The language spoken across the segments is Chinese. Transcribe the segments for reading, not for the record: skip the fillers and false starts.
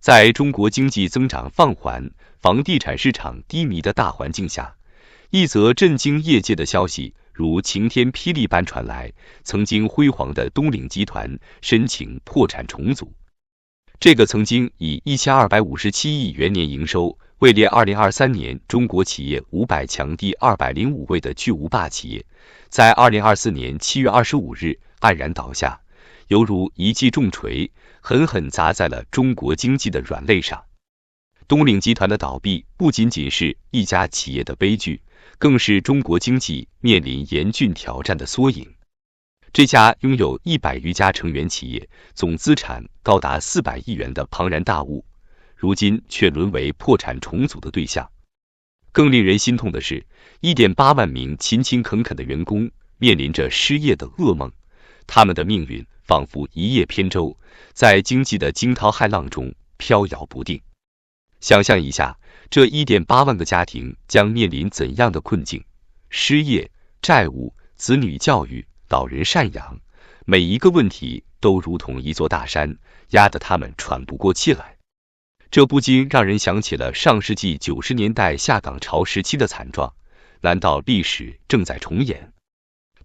在中国经济增长放缓、房地产市场低迷的大环境下，一则震惊业界的消息如晴天霹雳般传来：曾经辉煌的东岭集团申请破产重组。这个曾经以1257亿元年营收位列2023年中国企业500强第205位的巨无霸企业，在2024年7月25日黯然倒下，犹如一记重锤，狠狠砸在了中国经济的软肋上。东岭集团的倒闭不仅仅是一家企业的悲剧，更是中国经济面临严峻挑战的缩影。这家拥有100余家成员企业，总资产高达400亿元的庞然大物，如今却沦为破产重组的对象。更令人心痛的是， 1.8万名勤勤恳恳的员工面临着失业的噩梦，他们的命运仿佛一叶扁舟，在经济的惊涛骇浪中飘摇不定。想象一下，这 1.8万个家庭将面临怎样的困境？失业、债务、子女教育、老人赡养，每一个问题都如同一座大山，压得他们喘不过气来。这不禁让人想起了上世纪90年代下岗潮时期的惨状，难道历史正在重演？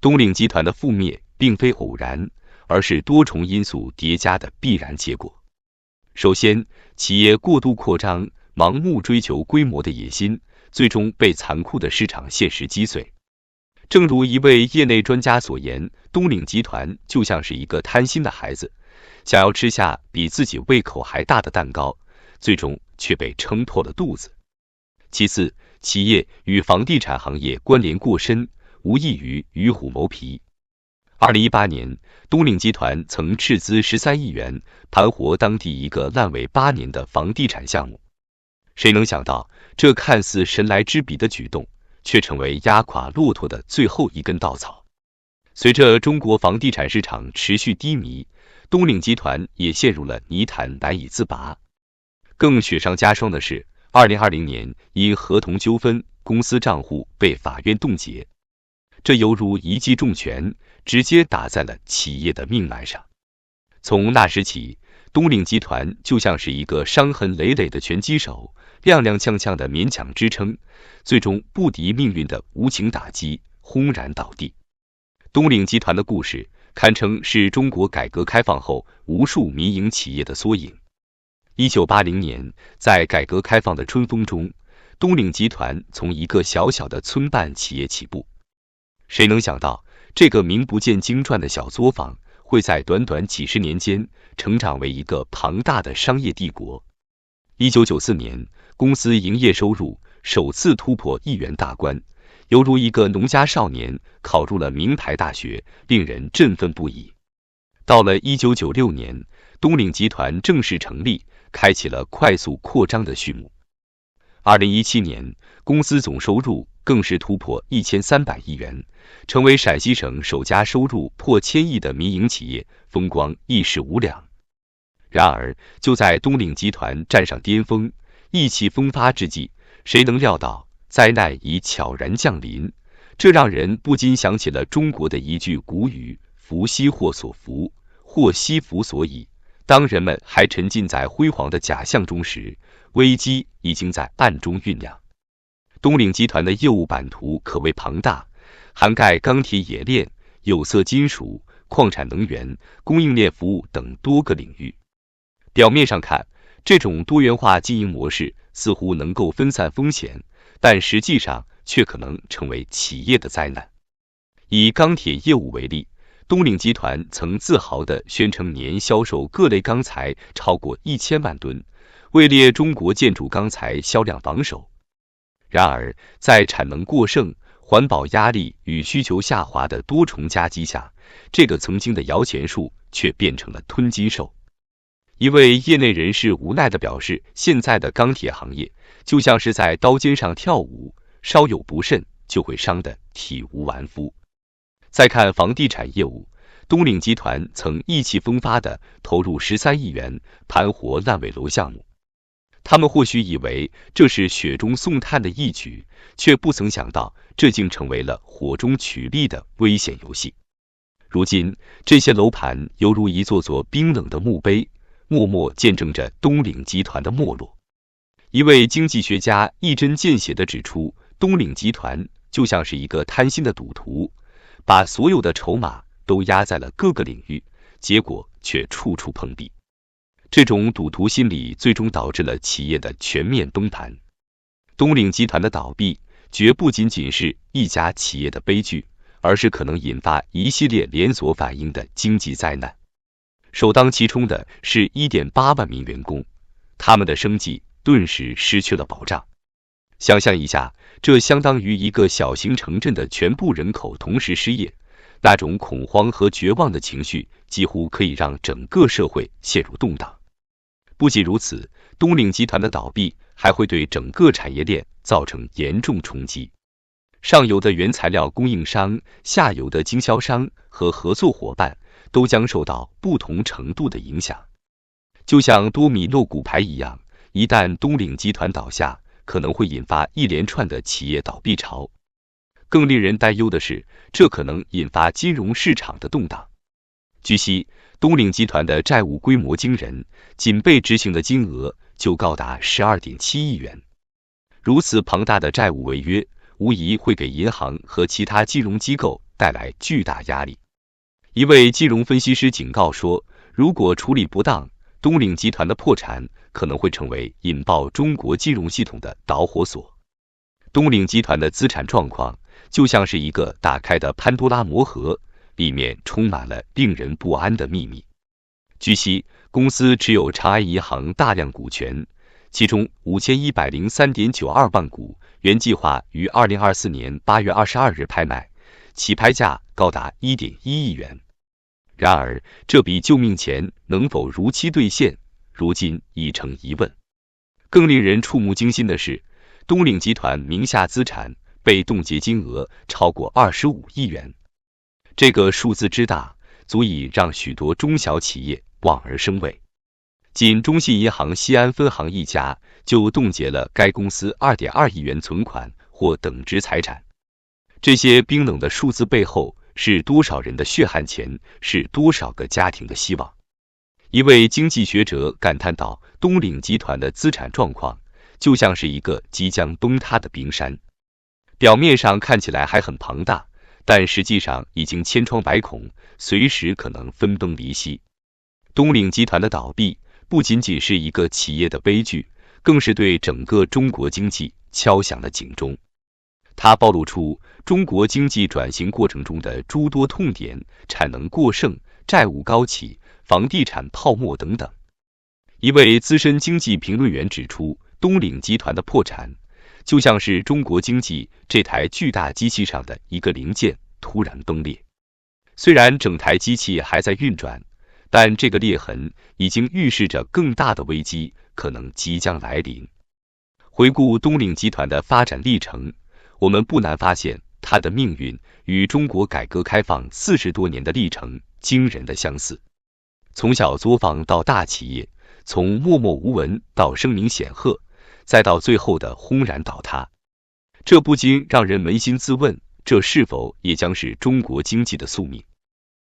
东岭集团的覆灭并非偶然，而是多重因素叠加的必然结果。首先，企业过度扩张、盲目追求规模的野心，最终被残酷的市场现实击碎。正如一位业内专家所言，东岭集团就像是一个贪心的孩子，想要吃下比自己胃口还大的蛋糕，最终却被撑破了肚子。其次，企业与房地产行业关联过深，无异于与虎谋皮。2018年，东岭集团曾斥资13亿元盘活当地一个烂尾8年的房地产项目。谁能想到，这看似神来之笔的举动，却成为压垮骆驼的最后一根稻草。随着中国房地产市场持续低迷，东岭集团也陷入了泥潭难以自拔。更雪上加霜的是，2020年因合同纠纷，公司账户被法院冻结。这犹如一记重拳，直接打在了企业的命脉上。从那时起，东岭集团就像是一个伤痕累累的拳击手，踉踉跄跄的勉强支撑，最终不敌命运的无情打击，轰然倒地。东岭集团的故事堪称是中国改革开放后无数民营企业的缩影。1980年，在改革开放的春风中，东岭集团从一个小小的村办企业起步。谁能想到，这个名不见经传的小作坊，会在短短几十年间成长为一个庞大的商业帝国。1994年，公司营业收入首次突破1亿元大关，犹如一个农家少年考入了名牌大学，令人振奋不已。到了1996年，东岭集团正式成立，开启了快速扩张的序幕。2017年，公司总收入更是突破1300亿元，成为陕西省首家收入破1000亿的民营企业，风光一时无两。然而，就在东岭集团站上巅峰、意气风发之际，谁能料到灾难已悄然降临？这让人不禁想起了中国的一句古语：福兮祸所伏，祸兮福所倚。当人们还沉浸在辉煌的假象中时，危机已经在暗中酝酿。东岭集团的业务版图可谓庞大，涵盖钢铁冶炼、有色金属、矿产能源、供应链服务等多个领域。表面上看，这种多元化经营模式似乎能够分散风险，但实际上却可能成为企业的灾难。以钢铁业务为例，东岭集团曾自豪地宣称年销售各类钢材超过1000万吨，位列中国建筑钢材销量榜首。然而，在产能过剩、环保压力与需求下滑的多重夹击下，这个曾经的摇钱树却变成了吞金兽。一位业内人士无奈地表示，现在的钢铁行业就像是在刀尖上跳舞，稍有不慎就会伤得体无完肤。再看房地产业务，东岭集团曾意气风发地投入13亿元盘活烂尾楼项目。他们或许以为这是雪中送炭的一举，却不曾想到这竟成为了火中取栗的危险游戏。如今，这些楼盘犹如一座座冰冷的墓碑，默默见证着东岭集团的没落。一位经济学家一针见血地指出，东岭集团就像是一个贪心的赌徒，把所有的筹码都压在了各个领域，结果却处处碰壁。这种赌徒心理最终导致了企业的全面崩盘。东岭集团的倒闭绝不仅仅是一家企业的悲剧，而是可能引发一系列连锁反应的经济灾难。首当其冲的是 1.8 万名员工，他们的生计顿时失去了保障。想象一下，这相当于一个小型城镇的全部人口同时失业，那种恐慌和绝望的情绪几乎可以让整个社会陷入动荡。不仅如此，东岭集团的倒闭还会对整个产业链造成严重冲击。上游的原材料供应商、下游的经销商和合作伙伴都将受到不同程度的影响。就像多米诺骨牌一样，一旦东岭集团倒下，可能会引发一连串的企业倒闭潮。更令人担忧的是，这可能引发金融市场的动荡。据悉，东岭集团的债务规模惊人，仅被执行的金额就高达 12.7 亿元。如此庞大的债务违约，无疑会给银行和其他金融机构带来巨大压力。一位金融分析师警告说，如果处理不当，东岭集团的破产可能会成为引爆中国金融系统的导火索。东岭集团的资产状况就像是一个打开的潘多拉魔盒，里面充满了令人不安的秘密。据悉，公司持有长安银行大量股权，其中 5103.92 万股原计划于2024年8月22日拍卖，起拍价高达 1.1 亿元。然而，这笔救命钱能否如期兑现，如今已成疑问。更令人触目惊心的是，东岭集团名下资产被冻结金额超过25亿元。这个数字之大，足以让许多中小企业望而生畏。仅中信银行西安分行一家就冻结了该公司 2.2 亿元存款或等值财产。这些冰冷的数字背后是多少人的血汗钱，是多少个家庭的希望。一位经济学者感叹道，东岭集团的资产状况就像是一个即将崩塌的冰山，表面上看起来还很庞大，但实际上已经千疮百孔，随时可能分崩离析。东岭集团的倒闭不仅仅是一个企业的悲剧，更是对整个中国经济敲响了警钟。它暴露出中国经济转型过程中的诸多痛点，产能过剩、债务高企、房地产泡沫等等。一位资深经济评论员指出，东岭集团的破产就像是中国经济这台巨大机器上的一个零件突然崩裂。虽然整台机器还在运转，但这个裂痕已经预示着更大的危机可能即将来临。回顾东岭集团的发展历程，我们不难发现，它的命运与中国改革开放40多年的历程惊人的相似。从小作坊到大企业，从默默无闻到声名显赫，再到最后的轰然倒塌，这不禁让人扪心自问，这是否也将是中国经济的宿命？